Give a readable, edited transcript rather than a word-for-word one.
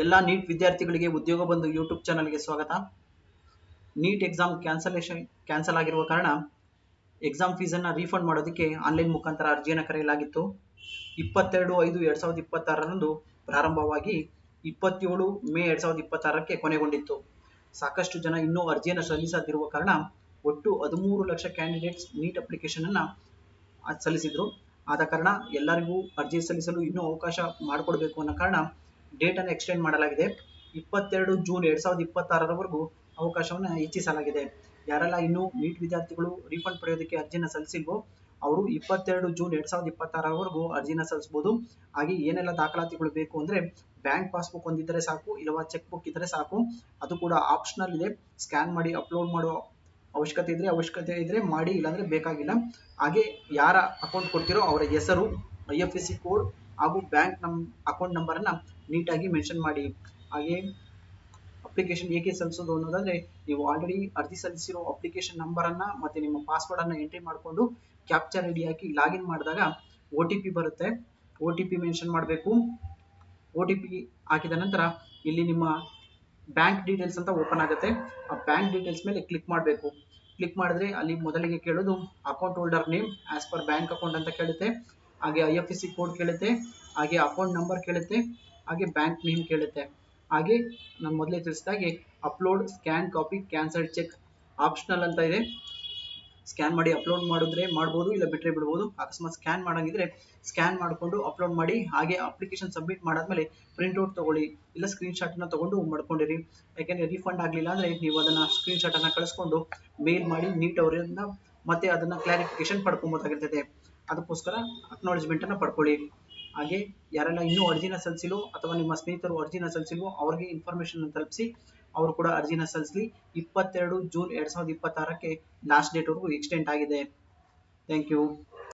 ಎಲ್ಲ ನೀಟ್ ವಿದ್ಯಾರ್ಥಿಗಳಿಗೆ ಉದ್ಯೋಗ ಬಂಧು ಯೂಟ್ಯೂಬ್ ಚಾನಲ್ಗೆ ಸ್ವಾಗತ. ನೀಟ್ ಎಕ್ಸಾಮ್ ಕ್ಯಾನ್ಸಲ್ ಆಗಿರುವ ಕಾರಣ ಎಕ್ಸಾಮ್ ಫೀಸನ್ನು ರೀಫಂಡ್ ಮಾಡೋದಕ್ಕೆ ಆನ್ಲೈನ್ ಮುಖಾಂತರ ಅರ್ಜಿಯನ್ನು ಕರೆಯಲಾಗಿತ್ತು. 22/5/2026ರಂದು ಪ್ರಾರಂಭವಾಗಿ 27 ಮೇ 2026ಕ್ಕೆ ಕೊನೆಗೊಂಡಿತ್ತು. ಸಾಕಷ್ಟು ಜನ ಇನ್ನೂ ಅರ್ಜಿಯನ್ನು ಸಲ್ಲಿಸದಿರುವ ಕಾರಣ ಒಟ್ಟು 13 ಲಕ್ಷ ಕ್ಯಾಂಡಿಡೇಟ್ಸ್ ನೀಟ್ ಅಪ್ಲಿಕೇಶನನ್ನು ಸಲ್ಲಿಸಿದರು. ಆದ ಕಾರಣ ಎಲ್ಲರಿಗೂ ಅರ್ಜಿ ಸಲ್ಲಿಸಲು ಇನ್ನೂ ಅವಕಾಶ ಮಾಡಿಕೊಡ್ಬೇಕು ಅನ್ನೋ ಕಾರಣ ಡೇಟನ್ನು ಎಕ್ಸ್ಟೆಂಡ್ ಮಾಡಲಾಗಿದೆ. 22 ಜೂನ್ 2026ರವರೆಗೂ ಅವಕಾಶವನ್ನು ಹೆಚ್ಚಿಸಲಾಗಿದೆ. ಯಾರೆಲ್ಲ ಇನ್ನೂ ನೀಟ್ ವಿದ್ಯಾರ್ಥಿಗಳು ರೀಫಂಡ್ ಪಡೆಯೋದಕ್ಕೆ ಅರ್ಜಿಯನ್ನು ಸಲ್ಲಿಸಿಲ್ವೋ ಅವರು 22 ಜೂನ್ 2026ರವರೆಗೂ ಅರ್ಜಿನ ಸಲ್ಲಿಸಬಹುದು. ಹಾಗೆ ಏನೆಲ್ಲ ದಾಖಲಾತಿಗಳು ಬೇಕು ಅಂದರೆ ಬ್ಯಾಂಕ್ ಪಾಸ್ಬುಕ್ ಹೊಂದಿದ್ದರೆ ಸಾಕು, ಇಲ್ಲವಾ ಚೆಕ್ ಬುಕ್ ಇದ್ದರೆ ಸಾಕು. ಅದು ಕೂಡ ಆಪ್ಷನಲ್ ಇದೆ. ಸ್ಕ್ಯಾನ್ ಮಾಡಿ ಅಪ್ಲೋಡ್ ಮಾಡೋ ಅವಶ್ಯಕತೆ ಇದ್ರೆ ಮಾಡಿ, ಇಲ್ಲಾಂದ್ರೆ ಬೇಕಾಗಿಲ್ಲ. ಹಾಗೆ ಯಾರ ಅಕೌಂಟ್ ಕೊಡ್ತಿರೋ ಅವರ ಹೆಸರು, IFSC ಕೋಡ್ ಹಾಗೂ ಬ್ಯಾಂಕ್ ಅಕೌಂಟ್ ನಂಬರನ್ನು ನೀಟಾಗಿ ಮೆನ್ಷನ್ ಮಾಡಿ. ಹಾಗೆ ಅಪ್ಲಿಕೇಶನ್ ಹೇಗೆ ಸಲ್ಲಿಸೋದು ಅನ್ನೋದಾದ್ರೆ, ನೀವು ಆಲ್ರೆಡಿ ಅರ್ಜಿ ಸಲ್ಲಿಸಿರೋ ಅಪ್ಲಿಕೇಶನ್ ನಂಬರನ್ನು ಮತ್ತು ನಿಮ್ಮ ಪಾಸ್ವರ್ಡನ್ನು ಎಂಟ್ರಿ ಮಾಡಿಕೊಂಡು ಕ್ಯಾಪ್ಚರ್ ಐಡಿ ಹಾಕಿ ಲಾಗಿನ್ ಮಾಡಿದಾಗ OTP ಬರುತ್ತೆ. OTP ಮೆನ್ಷನ್ ಮಾಡಬೇಕು. OTP ಹಾಕಿದ ನಂತರ ಇಲ್ಲಿ ನಿಮ್ಮ ಬ್ಯಾಂಕ್ ಡೀಟೇಲ್ಸ್ ಅಂತ ಓಪನ್ ಆಗುತ್ತೆ. ಆ ಬ್ಯಾಂಕ್ ಡೀಟೇಲ್ಸ್ ಮೇಲೆ ಕ್ಲಿಕ್ ಮಾಡಬೇಕು. ಕ್ಲಿಕ್ ಮಾಡಿದ್ರೆ ಅಲ್ಲಿ ಮೊದಲಿಗೆ ಕೇಳೋದು account holder name as per bank account ಅಂತ ಕೇಳುತ್ತೆ. ಹಾಗೆ IFSC ಕೋಡ್ ಕೇಳುತ್ತೆ, ಹಾಗೆ ಅಕೌಂಟ್ ನಂಬರ್ ಕೇಳುತ್ತೆ, ಹಾಗೆ ಬ್ಯಾಂಕ್ ನೇಮ್ ಕೇಳುತ್ತೆ. ಹಾಗೆ ನಾನು ಮೊದಲೇ ತಿಳಿಸಿದಾಗೆ upload scan copy cancel check optional ಅಂತ ಇದೆ. ಸ್ಕ್ಯಾನ್ ಮಾಡಿ ಅಪ್ಲೋಡ್ ಮಾಡಿದ್ರೆ ಮಾಡ್ಬೋದು, ಇಲ್ಲ ಬಿಟ್ಟರೆ ಬಿಡ್ಬೋದು. ಅಕಸ್ಮಾತ್ ಸ್ಕ್ಯಾನ್ ಮಾಡಂಗಿದ್ರೆ ಸ್ಕ್ಯಾನ್ ಮಾಡಿಕೊಂಡು ಅಪ್ಲೋಡ್ ಮಾಡಿ. ಹಾಗೆ ಅಪ್ಲಿಕೇಶನ್ ಸಬ್ಮಿಟ್ ಮಾಡಾದ್ಮೇಲೆ ಪ್ರಿಂಟ್ಔಟ್ ತಗೊಳ್ಳಿ, ಇಲ್ಲ ಸ್ಕ್ರೀನ್ಶಾಟನ್ನು ತಗೊಂಡು ಮಾಡ್ಕೊಂಡಿರಿ. ಯಾಕೆಂದರೆ ರೀಫಂಡ್ ಆಗಲಿಲ್ಲ ಅಂದರೆ ನೀವು ಅದನ್ನು ಸ್ಕ್ರೀನ್ಶಾಟನ್ನು ಕಳಿಸ್ಕೊಂಡು ಮೇಲ್ ಮಾಡಿ ನೀಟ್ ಅವರಿಂದ ಮತ್ತೆ ಅದನ್ನು ಕ್ಲಾರಿಫಿಕೇಶನ್ ಪಡ್ಕೊಬೋದಾಗಿರ್ತದೆ. ಅದಕ್ಕೋಸ್ಕರ ಅಕ್ನಾಲಜ್ಮೆಂಟನ್ನು ಪಡ್ಕೊಳ್ಳಿ. ಹಾಗೆ ಯಾರೆಲ್ಲ ಇನ್ನೂ ಅರ್ಜಿನ ಸಲ್ಲಿಸಿಲ್ಲೋ ಅಥವಾ ನಿಮ್ಮ ಸ್ನೇಹಿತರು ಅರ್ಜಿನ ಸಲ್ಲಿಸಿಲ್ವೋ ಅವ್ರಿಗೆ ಇನ್ಫಾರ್ಮೇಷನ್ ತಲುಪಿಸಿ ಅವರು ಕೂಡ ಅರ್ಜಿನ ಸಲ್ಲಿಸಲಿ. 22 ಜೂನ್ 2026ಕ್ಕೆ ಲಾಸ್ಟ್ ಡೇಟ್ವರೆಗೂ ಎಕ್ಸ್ಟೆಂಡ್ ಆಗಿದೆ. Thank you.